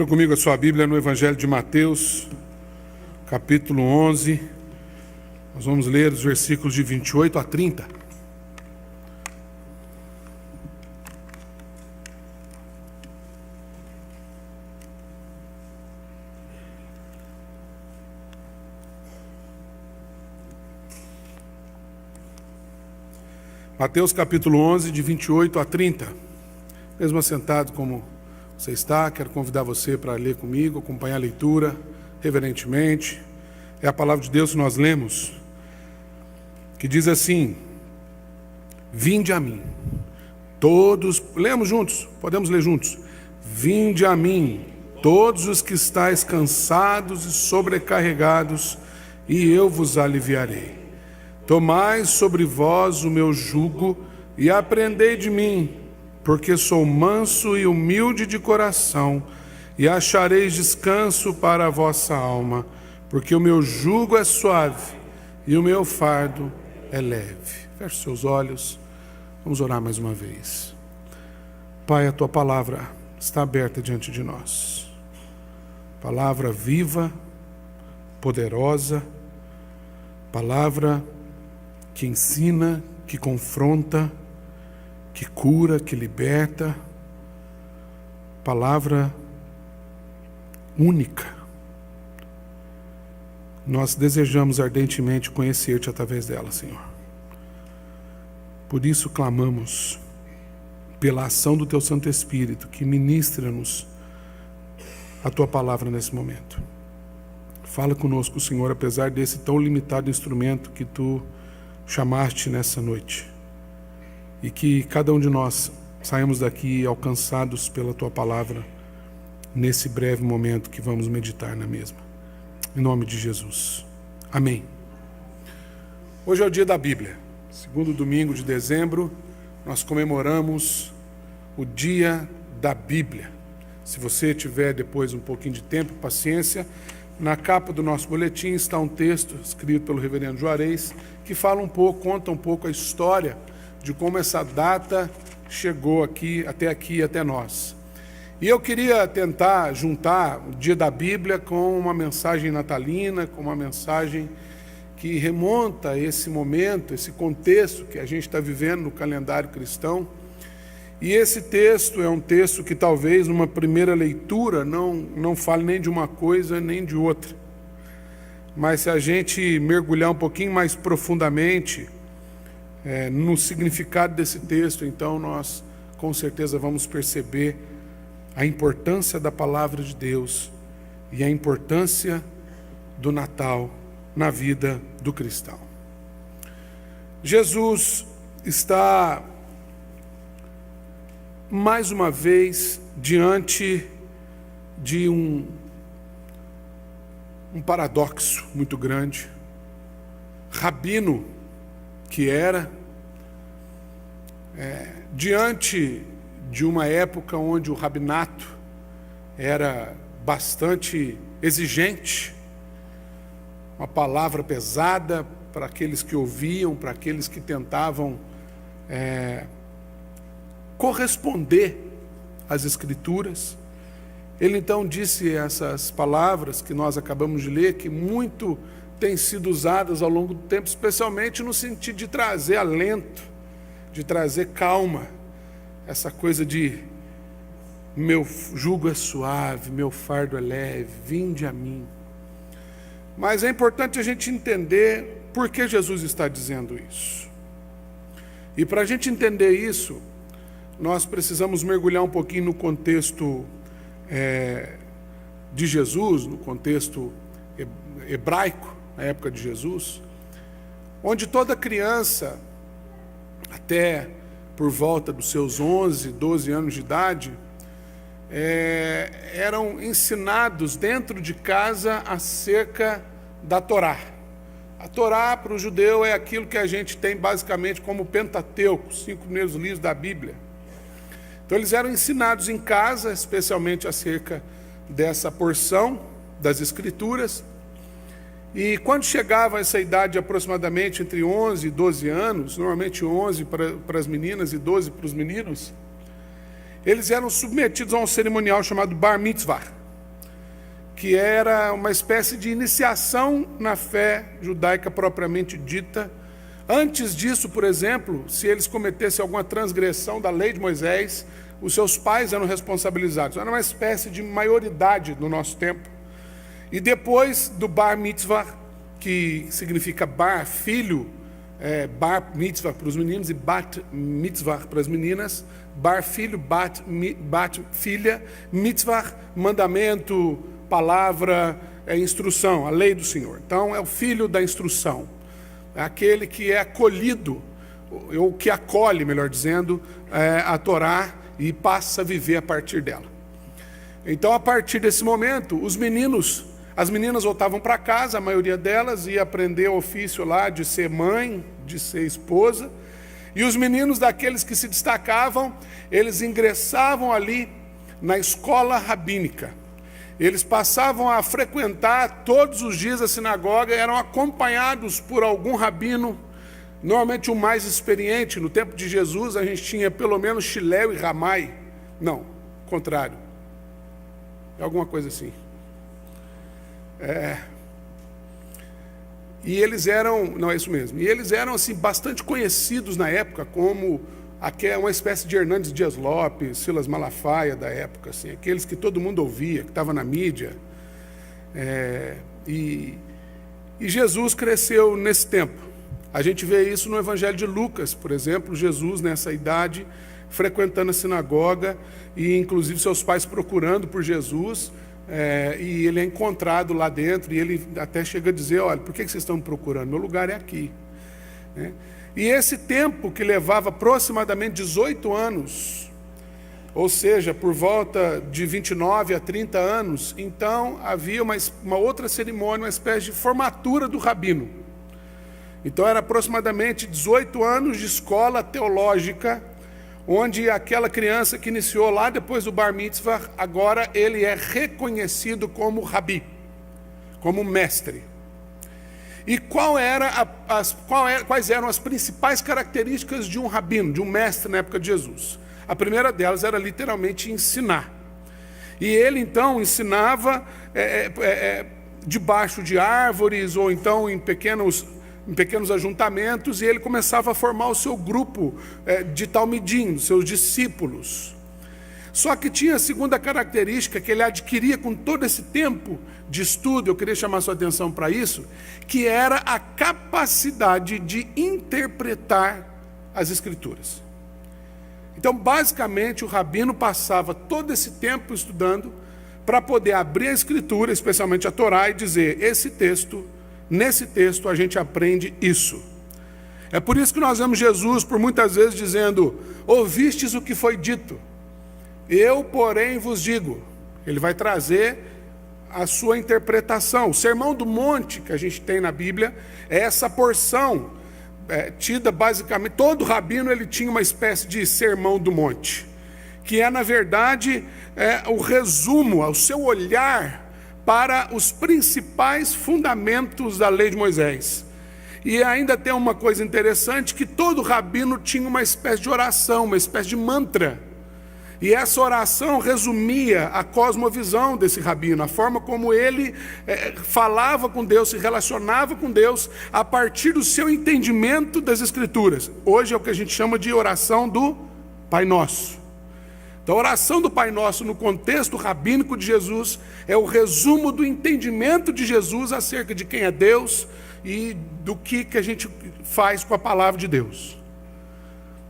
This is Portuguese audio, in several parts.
Abra comigo a sua Bíblia no Evangelho de Mateus, capítulo 11. Nós vamos ler os versículos de 28 a 30. Mateus capítulo 11, de 28 a 30. Mesmo assentado como você está, quero convidar você para ler comigo, acompanhar a leitura reverentemente. É a palavra de Deus que nós lemos, que diz assim: vinde a mim, todos, lemos juntos, podemos ler juntos. Vinde a mim, todos os que estáis cansados e sobrecarregados, e eu vos aliviarei. Tomai sobre vós o meu jugo e aprendei de mim, porque sou manso e humilde de coração, e achareis descanso para a vossa alma, porque o meu jugo é suave e o meu fardo é leve. Feche seus olhos, vamos orar mais uma vez. Pai, a tua palavra está aberta diante de nós. Palavra viva, poderosa, palavra que ensina, que confronta, que cura, que liberta, palavra única. Nós desejamos ardentemente conhecer-te através dela, Senhor. Por isso clamamos pela ação do teu Santo Espírito, que ministra-nos a tua palavra nesse momento. Fala conosco, Senhor, apesar desse tão limitado instrumento que tu chamaste nessa noite. E que cada um de nós saímos daqui alcançados pela tua palavra nesse breve momento que vamos meditar na mesma. Em nome de Jesus. Amém. Hoje é o dia da Bíblia. Segundo domingo de dezembro, nós comemoramos o dia da Bíblia. Se você tiver depois um pouquinho de tempo, paciência, na capa do nosso boletim está um texto escrito pelo reverendo Juarez, que fala um pouco, conta um pouco a história de como essa data chegou até nós. E eu queria tentar juntar o dia da Bíblia com uma mensagem natalina, com uma mensagem que remonta a esse momento, esse contexto que a gente está vivendo no calendário cristão. E esse texto é um texto que talvez numa primeira leitura não fale nem de uma coisa nem de outra. Mas se a gente mergulhar um pouquinho mais profundamente no significado desse texto, então nós com certeza vamos perceber a importância da palavra de Deus e a importância do Natal na vida do cristão. Jesus está mais uma vez diante de um paradoxo muito grande. Rabino que era, diante de uma época onde o rabinato era bastante exigente, uma palavra pesada para aqueles que ouviam, para aqueles que tentavam corresponder às Escrituras. Ele então disse essas palavras que nós acabamos de ler, que muito têm sido usadas ao longo do tempo, especialmente no sentido de trazer alento, de trazer calma, essa coisa de meu jugo é suave, meu fardo é leve, vinde a mim. Mas é importante a gente entender por que Jesus está dizendo isso. E para a gente entender isso, nós precisamos mergulhar um pouquinho no contexto de Jesus, no contexto hebraico, na época de Jesus, onde toda criança, até por volta dos seus 11, 12 anos de idade, eram ensinados dentro de casa acerca da Torá. A Torá para o judeu é aquilo que a gente tem basicamente como Pentateuco, os 5 primeiros livros da Bíblia. Então eles eram ensinados em casa, especialmente acerca dessa porção das Escrituras. E quando chegava essa idade aproximadamente entre 11 e 12 anos, normalmente 11 para as meninas e 12 para os meninos, eles eram submetidos a um cerimonial chamado Bar Mitzvah. que era uma espécie de iniciação na fé judaica propriamente dita. Antes disso, por exemplo, se eles cometessem alguma transgressão da lei de Moisés, os seus pais eram responsabilizados. Era uma espécie de maioridade no nosso tempo. E depois do bar mitzvah, que significa bar, filho, bar mitzvah para os meninos e bat mitzvah para as meninas, bar, filho, bat, filha, mitzvah, mandamento, palavra, instrução, a lei do Senhor. Então, é o filho da instrução, é aquele que é acolhido, ou que acolhe, melhor dizendo, a Torá e passa a viver a partir dela. Então, a partir desse momento, as meninas voltavam para casa, a maioria delas ia aprender o ofício lá de ser mãe, de ser esposa, e os meninos daqueles que se destacavam, eles ingressavam ali na escola rabínica. Eles passavam a frequentar todos os dias a sinagoga, eram acompanhados por algum rabino, normalmente o mais experiente. No tempo de Jesus a gente tinha pelo menos Shiléu e Ramai. Não, contrário. É alguma coisa assim. E eles eram, não é isso mesmo, e eles eram assim, bastante conhecidos na época como uma espécie de Hernandes Dias Lopes, Silas Malafaia da época, assim, aqueles que todo mundo ouvia, que estava na mídia. E Jesus cresceu nesse tempo. A gente vê isso no Evangelho de Lucas, por exemplo, Jesus nessa idade, frequentando a sinagoga, e inclusive seus pais procurando por Jesus, e ele é encontrado lá dentro, e ele até chega a dizer, olha, por que vocês estão me procurando? Meu lugar é aqui. E esse tempo, que levava aproximadamente 18 anos, ou seja, por volta de 29 a 30 anos, então havia uma outra cerimônia, uma espécie de formatura do rabino. Então era aproximadamente 18 anos de escola teológica, onde aquela criança que iniciou lá depois do bar mitzvah, agora ele é reconhecido como rabi, como mestre. E quais eram as principais características de um rabino, de um mestre na época de Jesus? A primeira delas era literalmente ensinar. E ele então ensinava debaixo de árvores ou então em pequenos ajuntamentos, e ele começava a formar o seu grupo de talmidim, seus discípulos. Só que tinha a segunda característica que ele adquiria com todo esse tempo de estudo, eu queria chamar sua atenção para isso, que era a capacidade de interpretar as Escrituras. Então, basicamente, o rabino passava todo esse tempo estudando para poder abrir a Escritura, especialmente a Torá, e dizer, nesse texto a gente aprende isso. É por isso que nós vemos Jesus por muitas vezes dizendo, ouvistes o que foi dito, eu, porém, vos digo. Ele vai trazer a sua interpretação. O Sermão do Monte, que a gente tem na Bíblia, é essa porção, tida basicamente, todo rabino ele tinha uma espécie de Sermão do Monte, que é, na verdade, o resumo, o seu olhar para os principais fundamentos da lei de Moisés. E ainda tem uma coisa interessante, que todo rabino tinha uma espécie de oração, uma espécie de mantra. E essa oração resumia a cosmovisão desse rabino, a forma como ele falava com Deus, se relacionava com Deus, a partir do seu entendimento das Escrituras. Hoje é o que a gente chama de oração do Pai Nosso. Então, a oração do Pai Nosso, no contexto rabínico de Jesus, é o resumo do entendimento de Jesus acerca de quem é Deus e do que a gente faz com a palavra de Deus.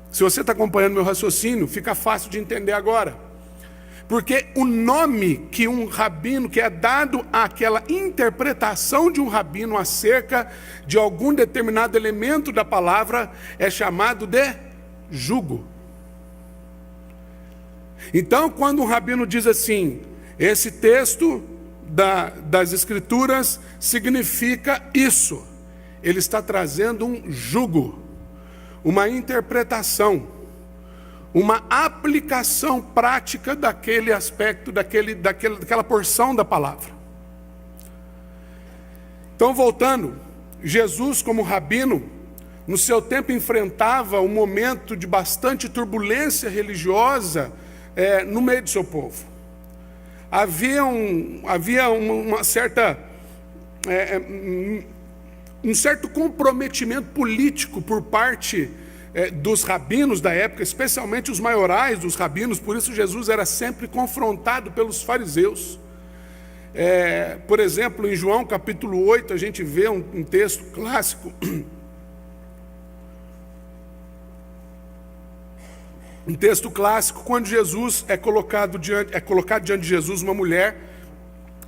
Se você está acompanhando meu raciocínio, fica fácil de entender agora. Porque o nome que um rabino, que é dado àquela interpretação de um rabino acerca de algum determinado elemento da palavra, é chamado de jugo. Então, quando um rabino diz assim, esse texto das Escrituras significa isso, ele está trazendo um jugo, uma interpretação, uma aplicação prática daquele aspecto, daquela porção da palavra. Então, voltando, Jesus, como rabino, no seu tempo enfrentava um momento de bastante turbulência religiosa no meio do seu povo. havia uma certa, um certo comprometimento político por parte dos rabinos da época, especialmente os maiorais dos rabinos. Por isso Jesus era sempre confrontado pelos fariseus. Por exemplo, em João capítulo 8, a gente vê um texto clássico, quando Jesus é colocado diante de Jesus uma mulher,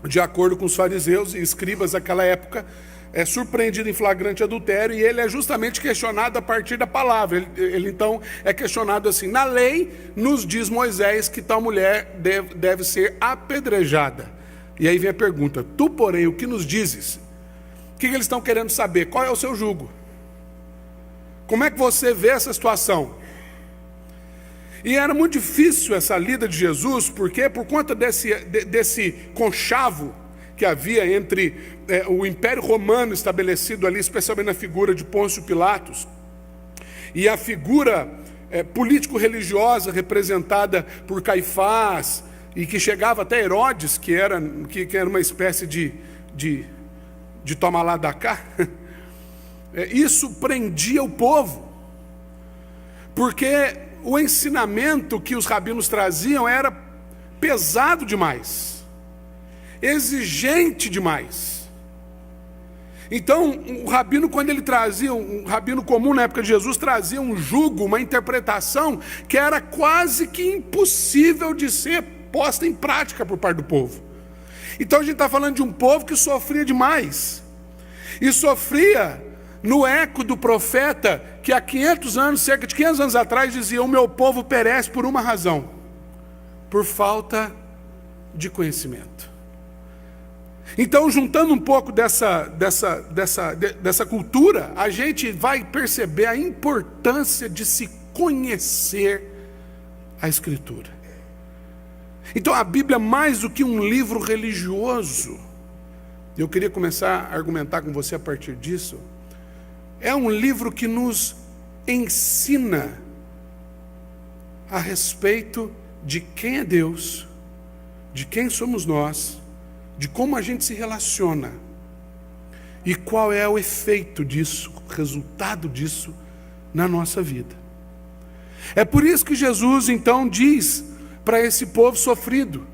de acordo com os fariseus e escribas daquela época, é surpreendido em flagrante adultério, e ele é justamente questionado a partir da palavra. Ele então é questionado assim: na lei nos diz Moisés que tal mulher deve ser apedrejada. E aí vem a pergunta: tu, porém, o que nos dizes? O que eles estão querendo saber? Qual é o seu julgo? Como é que você vê essa situação? E era muito difícil essa lida de Jesus, porque por conta desse conchavo que havia entre o Império Romano estabelecido ali, especialmente na figura de Pôncio Pilatos, e a figura político-religiosa representada por Caifás, e que chegava até Herodes, que era uma espécie de toma lá da cá. Isso prendia o povo, porque o ensinamento que os rabinos traziam era pesado demais, exigente demais. Então, o rabino, quando ele trazia, um rabino comum na época de Jesus, trazia um jugo, uma interpretação que era quase que impossível de ser posta em prática por parte do povo. Então a gente está falando de um povo que sofria demais, e sofria no eco do profeta que há 500 anos, cerca de 500 anos atrás, dizia: o meu povo perece por uma razão, por falta de conhecimento. Então, juntando um pouco dessa cultura, a gente vai perceber a importância de se conhecer a Escritura. Então, a Bíblia, mais do que um livro religioso, eu queria começar a argumentar com você a partir disso, é um livro que nos ensina a respeito de quem é Deus, de quem somos nós, de como a gente se relaciona e qual é o efeito disso, o resultado disso na nossa vida. É por isso que Jesus então diz para esse povo sofrido,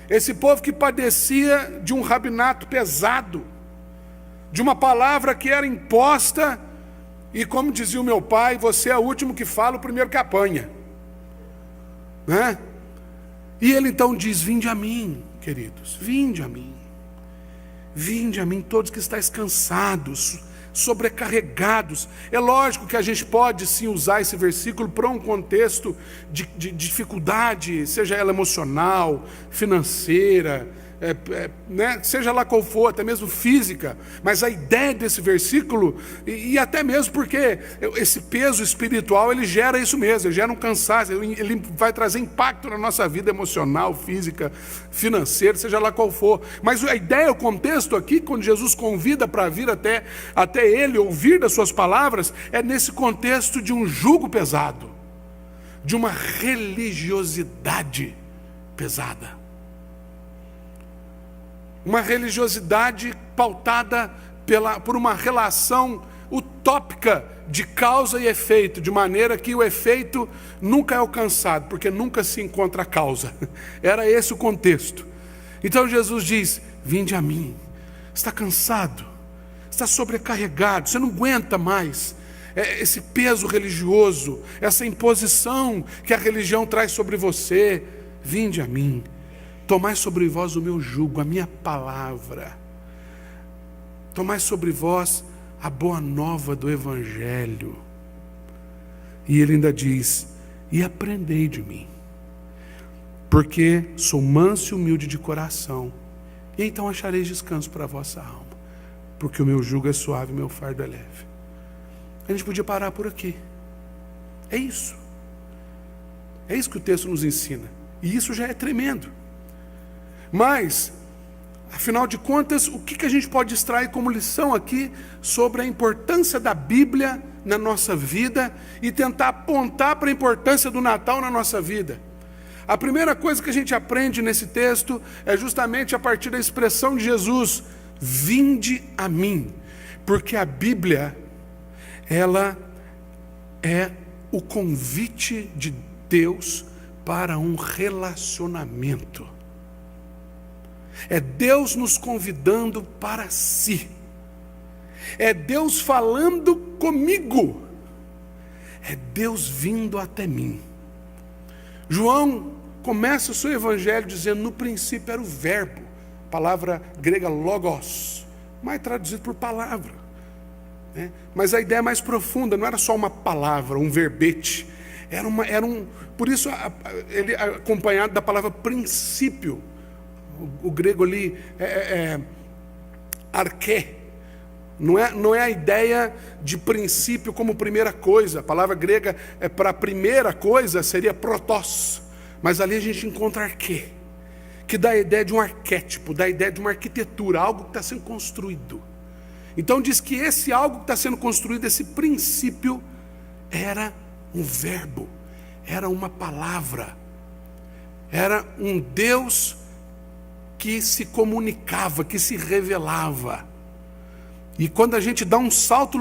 esse povo que padecia de um rabinato pesado, de uma palavra que era imposta, e como dizia o meu pai: você é o último que fala, o primeiro que apanha, né? E ele então diz: vinde a mim, queridos, vinde a mim, todos que estáis cansados, sobrecarregados. É lógico que a gente pode sim usar esse versículo para um contexto de dificuldade, seja ela emocional, financeira, né? Seja lá qual for, até mesmo física. Mas a ideia desse versículo, e até mesmo porque esse peso espiritual, ele gera isso mesmo, ele gera um cansaço, ele vai trazer impacto na nossa vida emocional, física, financeira, seja lá qual for. Mas a ideia, o contexto aqui, quando Jesus convida para vir até ele, ouvir das suas palavras, é nesse contexto de um jugo pesado, de uma religiosidade pesada. Uma religiosidade pautada por uma relação utópica de causa e efeito, de maneira que o efeito nunca é alcançado, porque nunca se encontra a causa. Era esse o contexto. Então Jesus diz: vinde a mim. Está cansado, está sobrecarregado, você não aguenta mais esse peso religioso, essa imposição que a religião traz sobre você. Vinde a mim. Tomai sobre vós o meu jugo, a minha palavra. Tomai sobre vós a boa nova do Evangelho. E ele ainda diz: e aprendei de mim, porque sou manso e humilde de coração, e então achareis descanso para a vossa alma, porque o meu jugo é suave e o meu fardo é leve. A gente podia parar por aqui. É isso que o texto nos ensina, e isso já é tremendo. Mas, afinal de contas, o que a gente pode extrair como lição aqui sobre a importância da Bíblia na nossa vida e tentar apontar para a importância do Natal na nossa vida? A primeira coisa que a gente aprende nesse texto é justamente a partir da expressão de Jesus: vinde a mim. Porque a Bíblia, ela é o convite de Deus para um relacionamento. É Deus nos convidando para si. É Deus falando comigo. É Deus vindo até mim. João começa o seu evangelho dizendo: no princípio era o verbo, palavra grega logos, mais traduzido por palavra, né? Mas a ideia é mais profunda, não era só uma palavra, um verbete, por isso ele é acompanhado da palavra princípio. O grego ali é arqué. Não é a ideia de princípio como primeira coisa. A palavra grega para primeira coisa seria protos. Mas ali a gente encontra arqué, que dá a ideia de um arquétipo, dá a ideia de uma arquitetura, algo que está sendo construído. Então diz que esse algo que está sendo construído, esse princípio, era um verbo, era uma palavra, era um Deus que se comunicava, que se revelava. E quando a gente dá um salto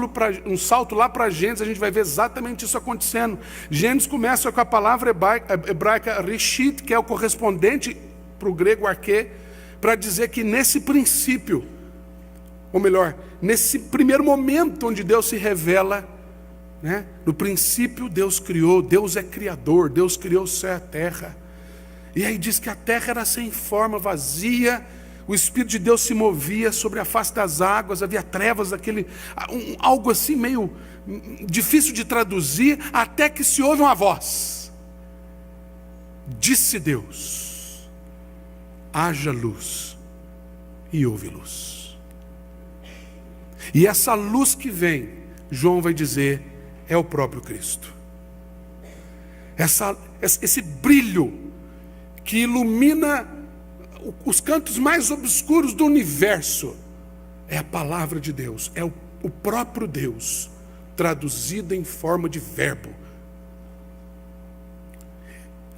lá para Gênesis, a gente vai ver exatamente isso acontecendo. Gênesis começa com a palavra hebraica reshit, que é o correspondente para o grego arquê, para dizer que nesse princípio, ou melhor, nesse primeiro momento onde Deus se revela, né? No princípio Deus criou, Deus é criador, Deus criou o céu e a terra. E aí diz que a terra era sem forma, vazia, o Espírito de Deus se movia sobre a face das águas, havia trevas, algo assim meio difícil de traduzir, até que se ouve uma voz. Disse Deus: haja luz, e houve luz. E essa luz que vem, João vai dizer, é o próprio Cristo. Esse brilho que ilumina os cantos mais obscuros do universo, é a palavra de Deus, é o próprio Deus, traduzido em forma de verbo.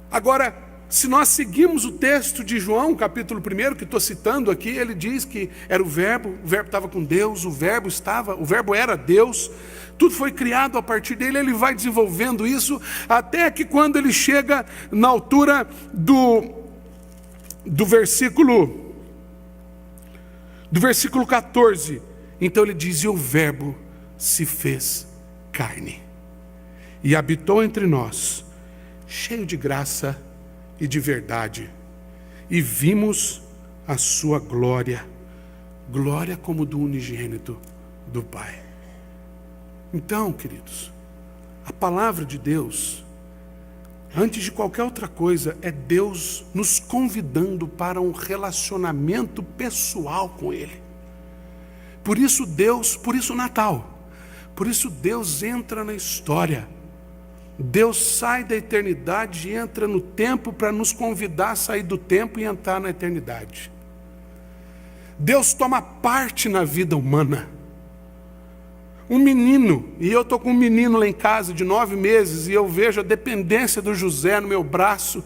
Agora, se nós seguimos o texto de João, capítulo 1, que estou citando aqui, ele diz que era o verbo estava com Deus, o verbo era Deus, tudo foi criado a partir dele. Ele vai desenvolvendo isso, até que quando ele chega na altura do versículo 14, então ele diz: e o verbo se fez carne e habitou entre nós, cheio de graça e de verdade, e vimos a sua glória como do unigênito do Pai. Então, queridos, a palavra de Deus, antes de qualquer outra coisa, é Deus nos convidando para um relacionamento pessoal com Ele. Por isso Natal, por isso Deus entra na história. Deus sai da eternidade e entra no tempo para nos convidar a sair do tempo e entrar na eternidade. Deus toma parte na vida humana. Um menino, e eu estou com um menino lá em casa de 9 meses, e eu vejo a dependência do José no meu braço,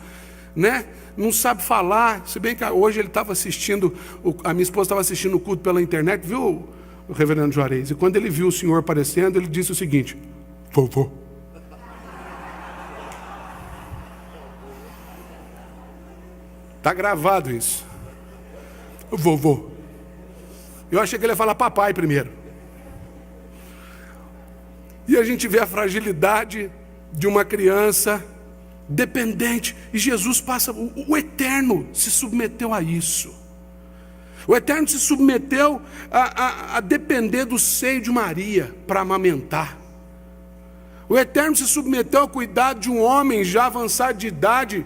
né? Não sabe falar, se bem que hoje ele estava assistindo, a minha esposa estava assistindo o culto pela internet, viu, o reverendo Juarez? E quando ele viu o senhor aparecendo, ele disse o seguinte: vovô. Está gravado isso. Vovô. Eu achei que ele ia falar papai primeiro. E a gente vê a fragilidade de uma criança dependente. E Jesus passa, o Eterno se submeteu a isso. O Eterno se submeteu a depender do seio de Maria para amamentar. O Eterno se submeteu ao cuidado de um homem já avançado de idade,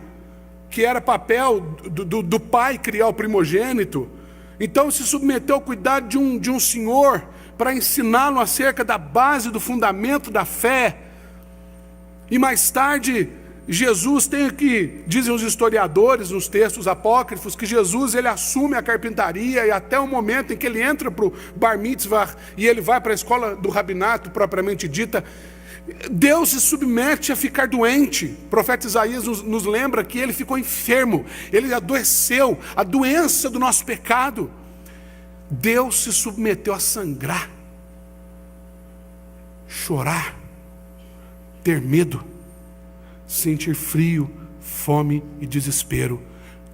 que era papel do pai criar o primogênito. Então se submeteu ao cuidado de um senhor, para ensiná-lo acerca da base, do fundamento da fé. E mais tarde, Jesus tem que, dizem os historiadores nos textos apócrifos, que Jesus ele assume a carpintaria, e até o momento em que ele entra para o bar mitzvah, e ele vai para a escola do rabinato propriamente dita, Deus se submete a ficar doente. O profeta Isaías nos lembra que ele ficou enfermo, ele adoeceu, a doença do nosso pecado. Deus se submeteu a sangrar, chorar, ter medo, sentir frio, fome e desespero.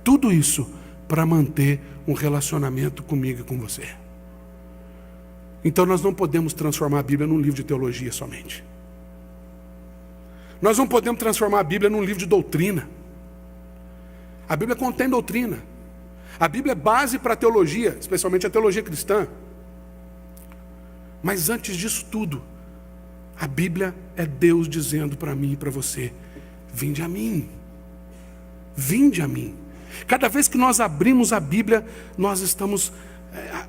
Tudo isso para manter um relacionamento comigo e com você. Então nós não podemos transformar a Bíblia num livro de teologia somente. Nós não podemos transformar a Bíblia num livro de doutrina. A Bíblia contém doutrina. A Bíblia é base para a teologia, especialmente a teologia cristã. Mas antes disso tudo, a Bíblia é Deus dizendo para mim e para você: vinde a mim. Vinde a mim. Cada vez que nós abrimos a Bíblia, nós estamos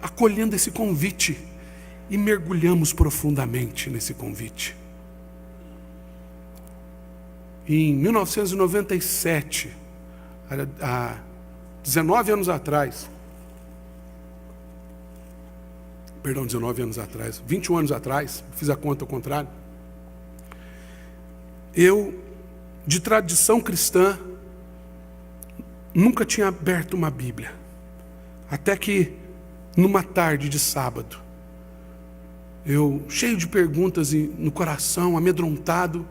acolhendo esse convite e mergulhamos profundamente nesse convite. Em 1997, há 19 anos atrás, 21 anos atrás, fiz a conta ao contrário, eu, de tradição cristã, nunca tinha aberto uma Bíblia. Até que, numa tarde de sábado, eu, cheio de perguntas no coração, amedrontado,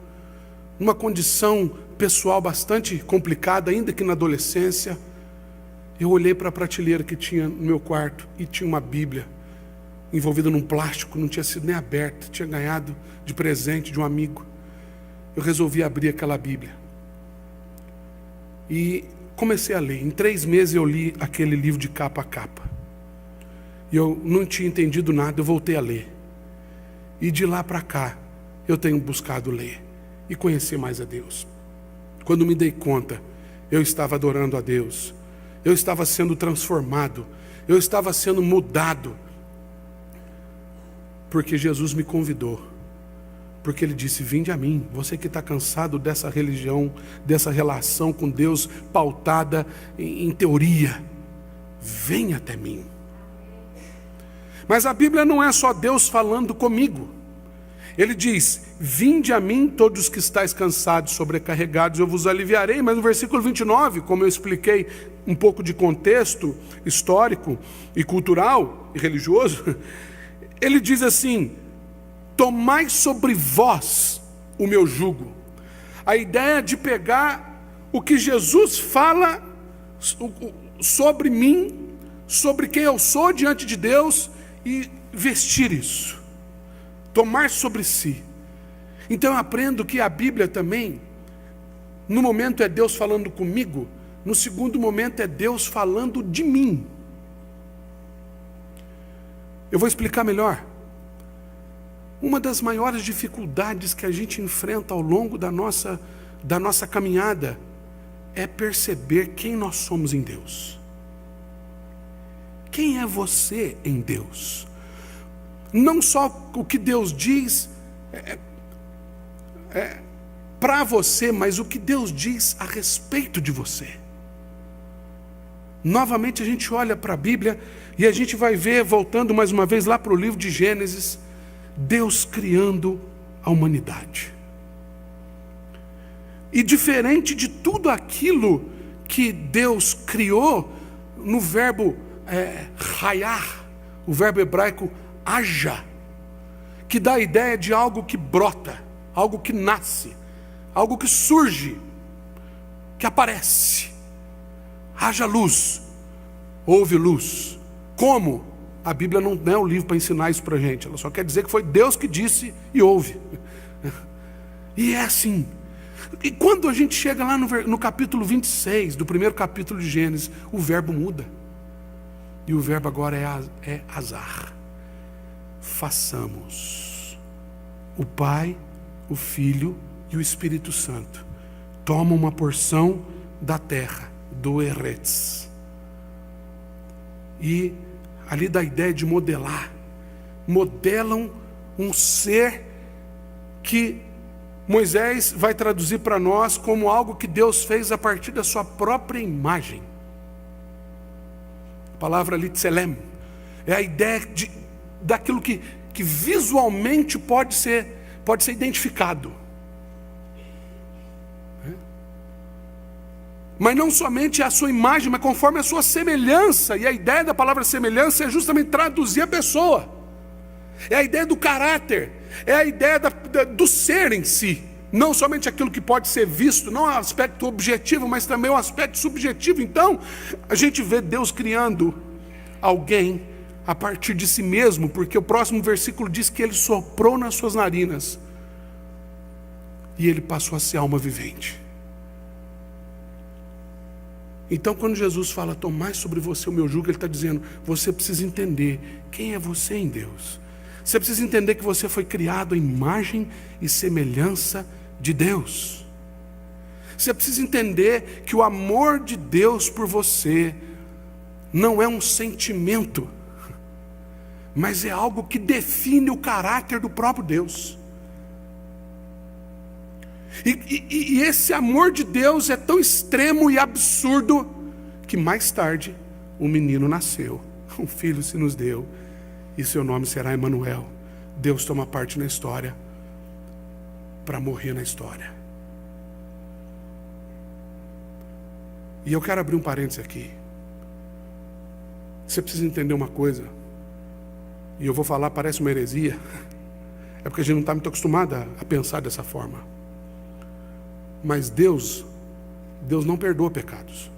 numa condição pessoal bastante complicada, ainda que na adolescência, eu olhei para a prateleira que tinha no meu quarto e tinha uma Bíblia envolvida num plástico, não tinha sido nem aberta, tinha ganhado de presente de um amigo. Eu resolvi abrir aquela Bíblia e comecei a ler. Em 3 meses eu li aquele livro de capa a capa. E eu não tinha entendido nada, eu voltei a ler. E de lá para cá, eu tenho buscado ler e conhecer mais a Deus. Quando me dei conta, eu estava adorando a Deus. Eu estava sendo transformado. Eu estava sendo mudado. Porque Jesus me convidou. Porque Ele disse: vinde a mim, você que está cansado dessa religião, dessa relação com Deus pautada em teoria, venha até mim. Mas a Bíblia não é só Deus falando comigo. Ele diz: vinde a mim todos os que estáis cansados, sobrecarregados, eu vos aliviarei. Mas no versículo 29, como eu expliquei um pouco de contexto histórico e cultural e religioso, ele diz assim: tomai sobre vós o meu jugo. A ideia de pegar o que Jesus fala sobre mim, sobre quem eu sou diante de Deus, e vestir isso. Tomar sobre si. Então eu aprendo que a Bíblia também, no momento é Deus falando comigo, no segundo momento é Deus falando de mim. Eu vou explicar melhor. Uma das maiores dificuldades que a gente enfrenta ao longo da nossa caminhada é perceber quem nós somos em Deus. Quem é você em Deus? Não só o que Deus diz para você, mas o que Deus diz a respeito de você. Novamente a gente olha para a Bíblia e a gente vai ver, voltando mais uma vez lá para o livro de Gênesis, Deus criando a humanidade. E diferente de tudo aquilo que Deus criou, no verbo raiar, o verbo hebraico haja, que dá a ideia de algo que brota, algo que nasce, algo que surge, que aparece. Haja luz, houve luz. Como? A Bíblia não é um livro para ensinar isso para a gente, ela só quer dizer que foi Deus que disse e houve. E é assim. E quando a gente chega lá no capítulo 26, do primeiro capítulo de Gênesis, o verbo muda. E o verbo agora é azar. Façamos. O Pai, o Filho e o Espírito Santo tomam uma porção da terra, do Eretz. E ali dá a ideia de modelar. Modelam um ser que Moisés vai traduzir para nós como algo que Deus fez a partir da sua própria imagem. A palavra ali, tselem, é a ideia daquilo que visualmente pode ser pode ser identificado. Mas não somente a sua imagem, mas conforme a sua semelhança. E a ideia da palavra semelhança é justamente traduzir a pessoa. É a ideia do caráter. É a ideia do ser em si. Não somente aquilo que pode ser visto, não é um aspecto objetivo, mas também um aspecto subjetivo. Então, a gente vê Deus criando alguém a partir de si mesmo, porque o próximo versículo diz que ele soprou nas suas narinas e ele passou a ser alma vivente. Então, quando Jesus fala, tomai sobre você o meu jugo, ele está dizendo, você precisa entender quem é você em Deus. Você precisa entender que você foi criado à imagem e semelhança de Deus. Você precisa entender que o amor de Deus por você não é um sentimento, mas é algo que define o caráter do próprio Deus. E esse amor de Deus é tão extremo e absurdo que mais tarde um menino nasceu, um filho se nos deu, e seu nome será Emanuel. Deus toma parte na história para morrer na história. E eu quero abrir um parênteses aqui. Você precisa entender uma coisa, e eu vou falar, parece uma heresia, é porque a gente não está muito acostumado a pensar dessa forma. Mas Deus não perdoa pecados.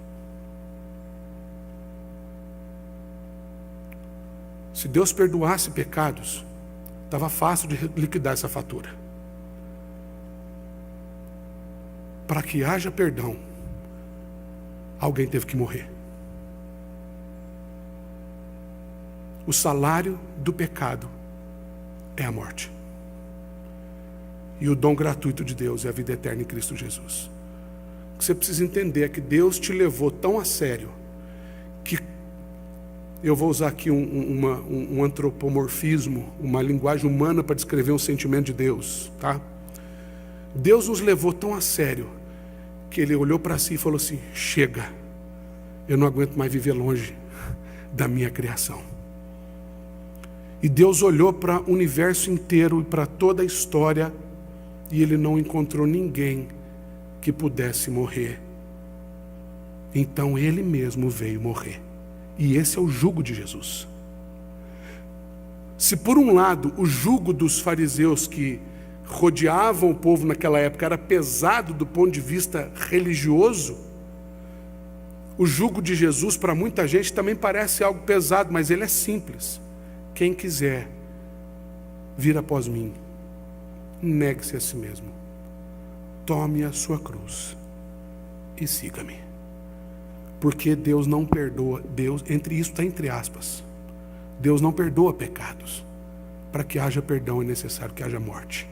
Se Deus perdoasse pecados, estava fácil de liquidar essa fatura. Para que haja perdão, alguém teve que morrer. O salário do pecado é a morte. E o dom gratuito de Deus é a vida eterna em Cristo Jesus. O que você precisa entender é que Deus te levou tão a sério, que eu vou usar aqui um antropomorfismo, uma linguagem humana para descrever um sentimento de Deus, tá? Deus nos levou tão a sério, que Ele olhou para si e falou assim, chega, eu não aguento mais viver longe da minha criação. E Deus olhou para o universo inteiro e para toda a história, e Ele não encontrou ninguém que pudesse morrer. Então Ele mesmo veio morrer. E esse é o jugo de Jesus. Se por um lado o jugo dos fariseus que rodeavam o povo naquela época era pesado do ponto de vista religioso, o jugo de Jesus para muita gente também parece algo pesado, mas ele é simples. Quem quiser vir após mim, negue-se a si mesmo, tome a sua cruz e siga-me. Porque Deus não perdoa, isso está entre aspas, Deus não perdoa pecados. Para que haja perdão é necessário que haja morte.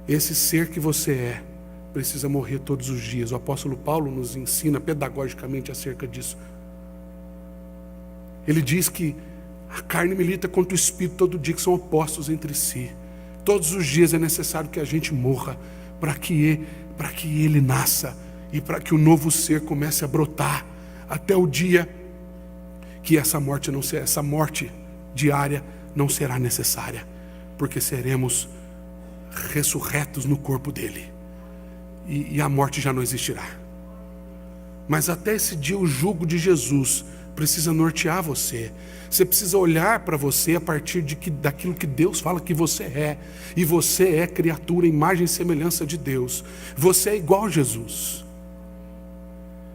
Esse ser que você é precisa morrer todos os dias. O apóstolo Paulo nos ensina pedagogicamente acerca disso. Ele diz que a carne milita contra o espírito todo dia, que são opostos entre si. Todos os dias é necessário que a gente morra para que ele nasça e para que o novo ser comece a brotar até o dia que essa morte diária não será necessária, porque seremos ressurretos no corpo dele e a morte já não existirá. Mas até esse dia o jugo de Jesus precisa nortear você. Você precisa olhar para você a partir daquilo que Deus fala que você é. E você é criatura, imagem e semelhança de Deus. Você é igual a Jesus.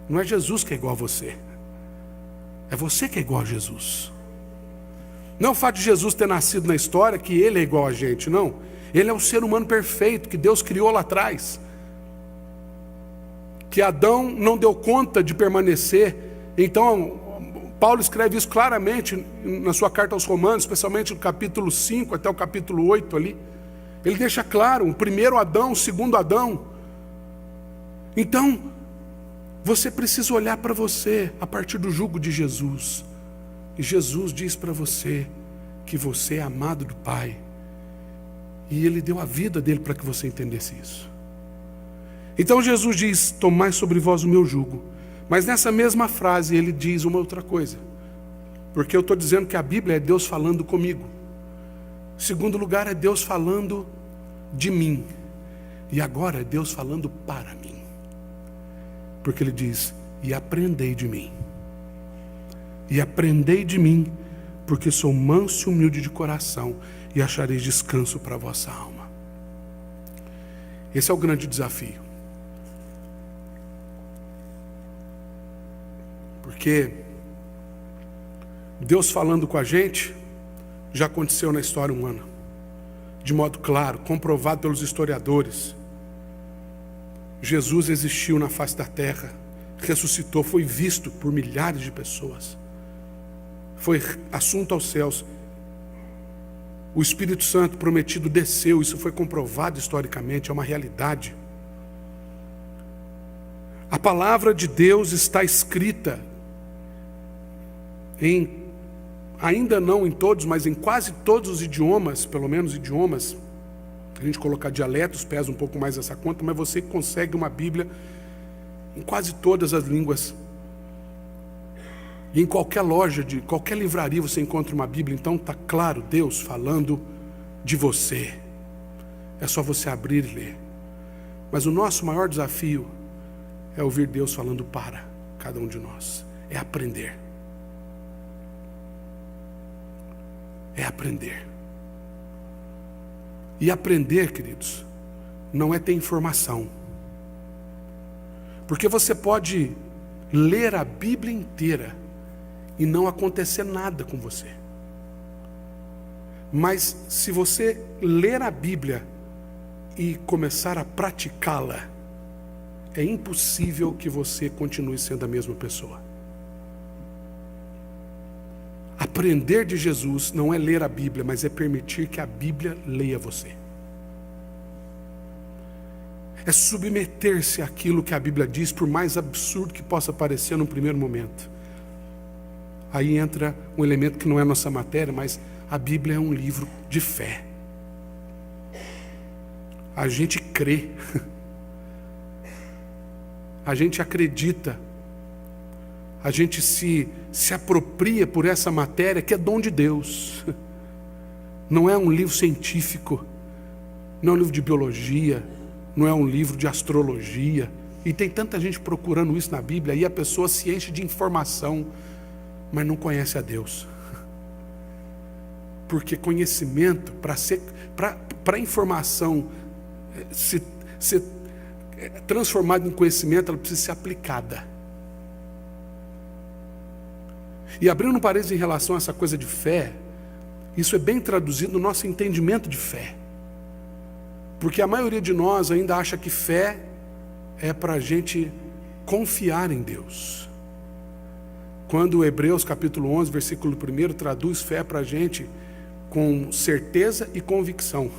Não é Jesus que é igual a você. É você que é igual a Jesus. Não é o fato de Jesus ter nascido na história que ele é igual a gente, não. Ele é um ser humano perfeito que Deus criou lá atrás. Que Adão não deu conta de permanecer. Então, Paulo escreve isso claramente na sua carta aos Romanos, especialmente no capítulo 5 até o capítulo 8 ali. Ele deixa claro, o primeiro Adão, o segundo Adão. Então, você precisa olhar para você a partir do jugo de Jesus. E Jesus diz para você que você é amado do Pai. E Ele deu a vida dele para que você entendesse isso. Então Jesus diz, tomai sobre vós o meu jugo. Mas nessa mesma frase ele diz uma outra coisa. Porque eu estou dizendo que a Bíblia é Deus falando comigo. Segundo lugar, é Deus falando de mim. E agora é Deus falando para mim. Porque Ele diz, e aprendei de mim. E aprendei de mim, porque sou manso e humilde de coração, e achareis descanso para a vossa alma. Esse é o grande desafio. Porque Deus falando com a gente já aconteceu na história humana, de modo claro, comprovado pelos historiadores. Jesus existiu na face da terra, ressuscitou, foi visto por milhares de pessoas, foi assunto aos céus. O Espírito Santo prometido desceu, isso foi comprovado historicamente, é uma realidade. A palavra de Deus está escrita ainda não em todos, mas em quase todos os idiomas, pelo menos idiomas. A gente colocar dialetos pesa um pouco mais essa conta, mas você consegue uma Bíblia em quase todas as línguas. E em qualquer loja, de qualquer livraria você encontra uma Bíblia. Então está claro, Deus falando de você. É só você abrir e ler. Mas o nosso maior desafio é ouvir Deus falando para cada um de nós. É aprender. É aprender. E aprender, queridos, não é ter informação. Porque você pode ler a Bíblia inteira e não acontecer nada com você. Mas se você ler a Bíblia e começar a praticá-la, é impossível que você continue sendo a mesma pessoa. Aprender de Jesus não é ler a Bíblia, mas é permitir que a Bíblia leia você. É submeter-se àquilo que a Bíblia diz, por mais absurdo que possa parecer num primeiro momento. Aí entra um elemento que não é nossa matéria, mas a Bíblia é um livro de fé. A gente crê. A gente acredita. A gente se apropria por essa matéria que é dom de Deus. Não é um livro científico, não é um livro de biologia, não é um livro de astrologia. E tem tanta gente procurando isso na Bíblia, e a pessoa se enche de informação, mas não conhece a Deus. Porque conhecimento, para a informação ser transformada em conhecimento, ela precisa ser aplicada. E abrindo um parênteses em relação a essa coisa de fé, isso é bem traduzido no nosso entendimento de fé. Porque a maioria de nós ainda acha que fé é para a gente confiar em Deus. Quando Hebreus capítulo 11, versículo 1, traduz fé para a gente com certeza e convicção.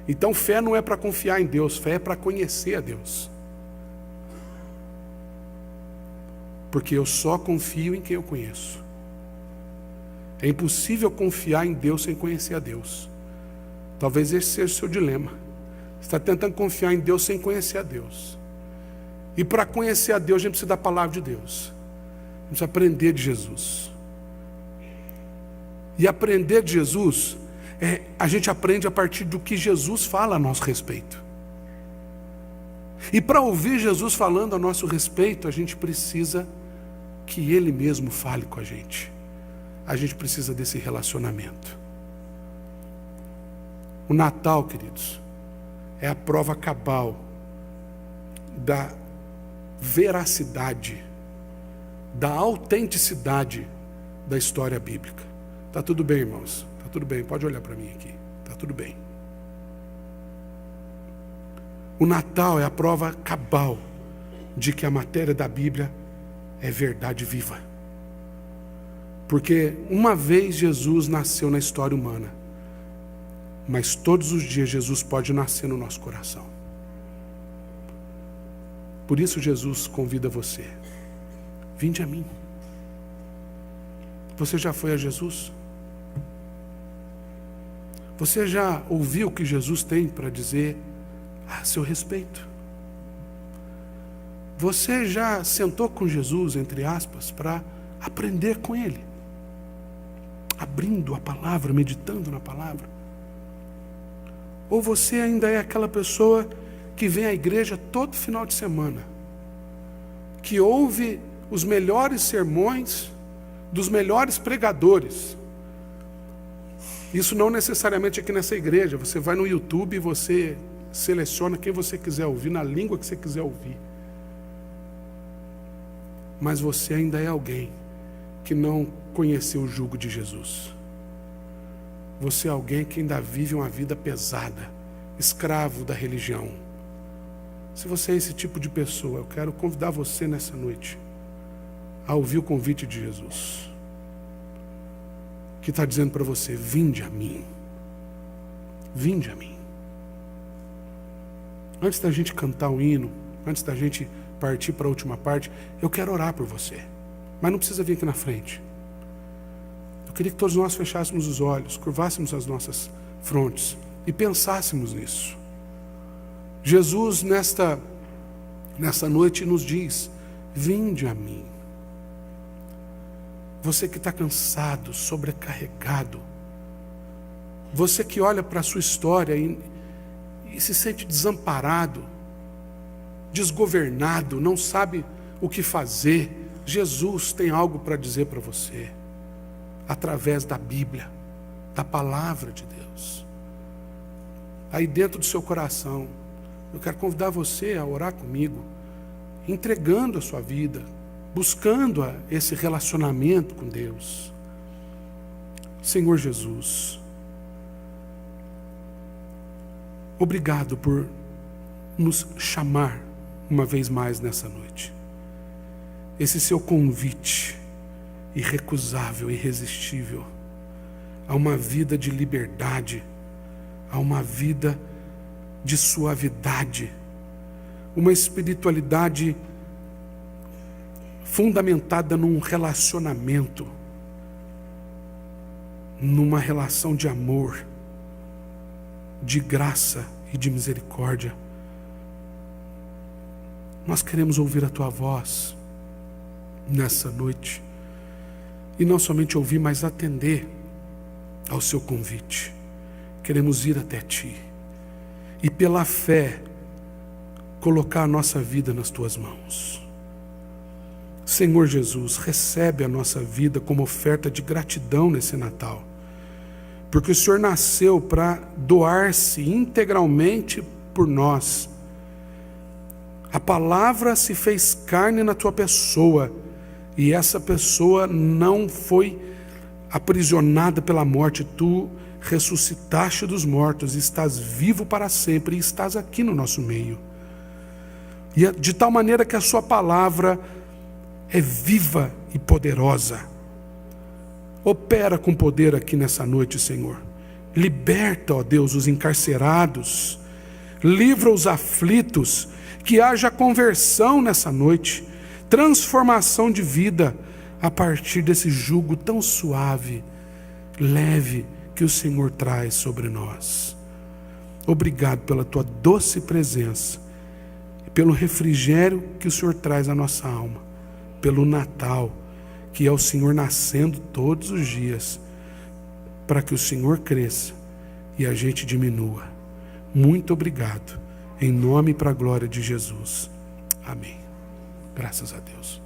Então fé não é para confiar em Deus, fé é para conhecer a Deus. Porque eu só confio em quem eu conheço. É impossível confiar em Deus sem conhecer a Deus. Talvez esse seja o seu dilema. Você está tentando confiar em Deus sem conhecer a Deus. E para conhecer a Deus, a gente precisa da palavra de Deus. A gente precisa aprender de Jesus. E aprender de Jesus, a gente aprende a partir do que Jesus fala a nosso respeito. E para ouvir Jesus falando a nosso respeito, a gente precisa que Ele mesmo fale com a gente. A gente precisa desse relacionamento. O Natal, queridos, é a prova cabal da veracidade, da autenticidade da história bíblica. Tá tudo bem, irmãos? Tá tudo bem, pode olhar para mim aqui. Tá tudo bem. O Natal é a prova cabal de que a matéria da Bíblia é verdade viva. Porque uma vez Jesus nasceu na história humana, mas todos os dias Jesus pode nascer no nosso coração. Por isso Jesus convida você: vinde a mim. Você já foi a Jesus? Você já ouviu o que Jesus tem para dizer a seu respeito? Você já sentou com Jesus, entre aspas, para aprender com Ele? Abrindo a palavra, meditando na palavra? Ou você ainda é aquela pessoa que vem à igreja todo final de semana, que ouve os melhores sermões dos melhores pregadores. Isso não necessariamente aqui nessa igreja. Você vai no YouTube e você seleciona quem você quiser ouvir, na língua que você quiser ouvir. Mas você ainda é alguém que não conheceu o jugo de Jesus. Você é alguém que ainda vive uma vida pesada, escravo da religião. Se você é esse tipo de pessoa, eu quero convidar você nessa noite a ouvir o convite de Jesus, que está dizendo para você: vinde a mim. Vinde a mim. Antes da gente cantar o hino, antes da gente partir para a última parte, eu quero orar por você. Mas não precisa vir aqui na frente. Eu queria que todos nós fechássemos os olhos, curvássemos as nossas frontes e pensássemos nisso. Jesus, nessa noite, nos diz: vinde a mim. Você que está cansado, sobrecarregado, você que olha para a sua história e se sente desamparado, desgovernado, não sabe o que fazer, Jesus tem algo para dizer para você, através da Bíblia, da palavra de Deus. Aí dentro do seu coração, eu quero convidar você a orar comigo, entregando a sua vida, buscando esse relacionamento com Deus. Senhor Jesus, obrigado por nos chamar uma vez mais nessa noite. Esse seu convite irrecusável, irresistível, a uma vida de liberdade, a uma vida de suavidade, uma espiritualidade fundamentada num relacionamento, numa relação de amor, de graça e de misericórdia. Nós queremos ouvir a tua voz nessa noite, e não somente ouvir, mas atender ao seu convite. Queremos ir até ti e pela fé colocar a nossa vida nas tuas mãos. Senhor Jesus, recebe a nossa vida como oferta de gratidão nesse Natal, porque o Senhor nasceu para doar-se integralmente por nós. A palavra se fez carne na tua pessoa, e essa pessoa não foi aprisionada pela morte. Tu ressuscitaste dos mortos, estás vivo para sempre e estás aqui no nosso meio. E de tal maneira que a sua palavra é viva e poderosa. Opera com poder aqui nessa noite, Senhor. Liberta, ó Deus, os encarcerados. Livra os aflitos. Que haja conversão nessa noite. Transformação de vida a partir desse jugo tão suave, leve, que o Senhor traz sobre nós. Obrigado pela tua doce presença e pelo refrigério que o Senhor traz à nossa alma, pelo Natal, que é o Senhor nascendo todos os dias, para que o Senhor cresça e a gente diminua. Muito obrigado, em nome e para a glória de Jesus. Amém. Graças a Deus.